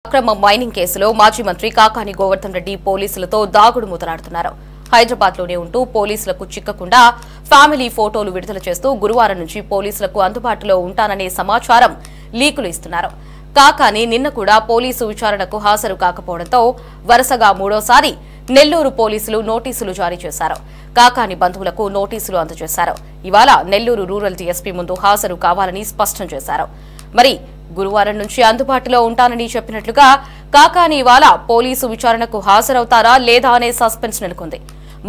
అక్రమ మైనింగ్ కేసులో మాజీ మంత్రి కాకాని గోవర్ధన్ రెడ్డి పోలీసులతో దాగుడు మూతలాడుతున్నారు. హైదరాబాద్లోనే ఉంటూ పోలీసులకు చిక్కకుండా ఫ్యామిలీ ఫోటోలు విడుదల చేస్తూ గురువారం నుంచి పోలీసులకు అందుబాటులో ఉంటాననే సమాచారం లీకులు ఇస్తున్నారు. కాకాని నిన్న కూడా పోలీసు విచారణకు హాజరు కాకపోవడంతో వరుసగా మూడోసారి నెల్లూరు పోలీసులు నోటీసులు జారీ చేశారు. కాకాని బంధువులకు నోటీసులు అందజేశారు. ఇవాళ నెల్లూరు రూరల్ డీఎస్పీ ముందు హాజరు కావాలని స్పష్టం చేశారు. మరి గురువారం నుంచి అందుబాటులో ఉంటానని చెప్పినట్లుగా కాకాని ఇవాళ పోలీసు విచారణకు హాజరవుతారా లేదా అనే సస్పెన్స్ నెలకొంది.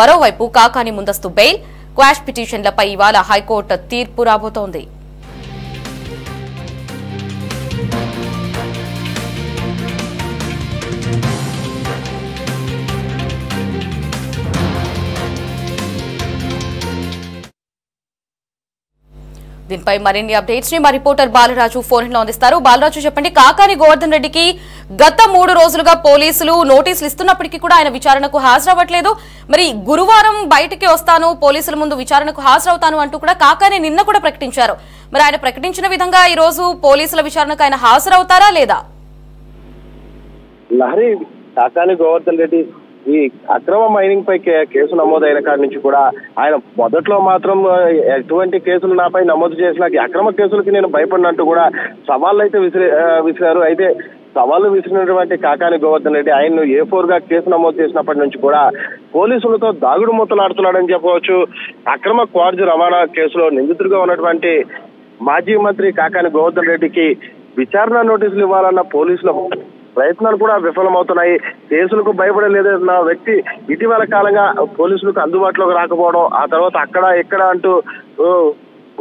మరోవైపు కాకాని ముందస్తు బెయిల్, క్వాష్ పిటిషన్లపై ఇవాళ హైకోర్టు తీర్పు రాబోతోంది. దీనిపై మరిన్ని అప్డేట్స్ ని మా రిపోర్టర్ బాలరాజు ఫోన్ లో అందిస్తారు. బాలరాజు, చెప్పండి, కాకాని గోవర్ధన్ రెడ్డికి గత 3 రోజులుగా పోలీసులు నోటీసులు ఇస్తున్నప్పటికీ కూడా ఆయన విచారణకు హాజరవ్వట్లేదు. మరి గురువారం బయటికి వస్తాను, పోలీసుల ముందు విచారణకు హాజరవుతాను అంటూ కూడా కాకాని నిన్న కూడా ప్రకటించారు. మరి ఆయన ప్రకటించిన విధంగా ఈ రోజు పోలీసుల విచారణకు ఆయన హాజరవుతారా లేదా? లహరి, కాకాని గోవర్ధన్ రెడ్డి ఈ అక్రమ మైనింగ్ పై కేసు నమోదైన కాడి నుంచి కూడా ఆయన మొదట్లో మాత్రం ఎటువంటి కేసులు నాపై నమోదు చేసిన అక్రమ కేసులకి నేను భయపడినట్టు కూడా సవాళ్ళు అయితే విసిరారు. అయితే సవాళ్లు విసిరినటువంటి కాకాని గోవర్ధన్ రెడ్డి ఆయన్ను A4 గా కేసు నమోదు చేసినప్పటి నుంచి కూడా పోలీసులతో దాగుడు మూతలాడుతున్నాడని చెప్పవచ్చు. అక్రమ క్వార్జ్ రవాణా కేసులో నిందితుడిగా ఉన్నటువంటి మాజీ మంత్రి కాకాని గోవర్ధన్ రెడ్డికి విచారణ నోటీసులు ఇవ్వాలన్న పోలీసుల ప్రయత్నాలు కూడా విఫలమవుతున్నాయి. కేసులకు భయపడలేదన్న వ్యక్తి ఇటీవల కాలంగా పోలీసులకు అందుబాటులోకి రాకపోవడం, ఆ తర్వాత అక్కడ ఇక్కడ అంటూ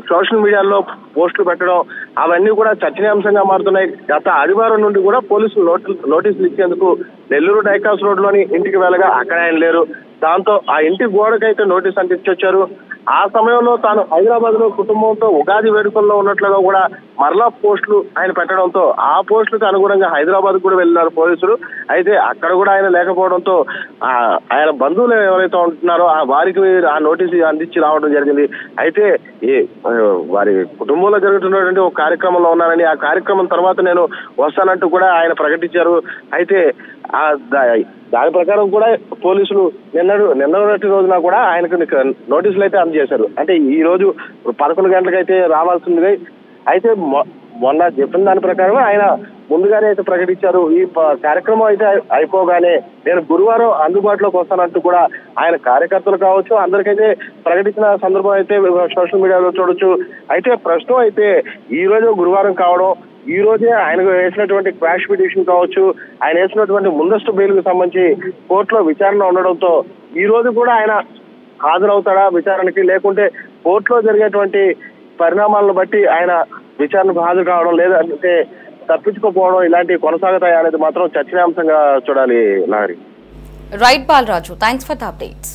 సోషల్ మీడియాలో పోస్టులు పెట్టడం, అవన్నీ కూడా చర్చనీయాంశంగా మారుతున్నాయి. గత ఆదివారం నుండి కూడా పోలీసులు నోటీసులు ఇచ్చేందుకు నెల్లూరు డైకాస్ రోడ్ లోని ఇంటికి వెళ్ళగా అక్కడ ఆయన లేరు. దాంతో ఆ ఇంటి గోడకైతే నోటీస్ అంటించొచ్చారు. ఆ సమయంలో తాను హైదరాబాద్ లో కుటుంబంతో ఉగాది వేడుకల్లో ఉన్నట్లుగా కూడా మరలా పోస్టులు ఆయన పెట్టడంతో ఆ పోస్టులకు అనుగుణంగా హైదరాబాద్ కూడా వెళ్ళినారు పోలీసులు. అయితే అక్కడ కూడా ఆయన లేకపోవడంతో ఆయన బంధువులు ఎవరైతే ఉంటున్నారో వారికి ఆ నోటీసు అందించి రావడం జరిగింది. అయితే వారి కుటుంబంలో జరుగుతున్నటువంటి ఒక కార్యక్రమంలో ఉన్నానని, ఆ కార్యక్రమం తర్వాత నేను వస్తానంటూ కూడా ఆయన ప్రకటించారు. అయితే దాని ప్రకారం కూడా పోలీసులు నిన్నటి రోజున కూడా ఆయనకు నోటీసులు అయితే అందజేశారు. అంటే ఈ రోజు 11 గంటలకైతే రావాల్సింది. అయితే మొన్న చెప్పిన దాని ప్రకారం ఆయన ముందుగానే అయితే ప్రకటించారు. ఈ కార్యక్రమం అయితే అయిపోగానే నేను గురువారం అందుబాటులోకి వస్తానంటూ కూడా ఆయన కార్యకర్తలు కావచ్చు అందరికైతే ప్రకటించిన సందర్భం అయితే సోషల్ మీడియాలో చూడొచ్చు. అయితే ప్రస్తుతం అయితే ఈ రోజు గురువారం కావడం, ఈ రోజే ఆయనకు వేసినటువంటి క్వాష్ పిటిషన్ కావచ్చు, ఆయన వేసినటువంటి ముందస్తు బెయిల్కు సంబంధించి కోర్టులో విచారణ ఉండడంతో ఈ రోజు కూడా ఆయన హాజరవుతాడా విచారణకి, లేకుంటే కోర్టులో జరిగేటువంటి పరిణామాలను బట్టి ఆయన విచారణకు హాజరు కావడం లేదంటే తప్పించుకోపోవడం ఇలాంటివి కొనసాగుతాయి అనేది మాత్రం చర్చనీయాంశంగా చూడాలి. Nagari. Right Balaraju, thanks for the updates.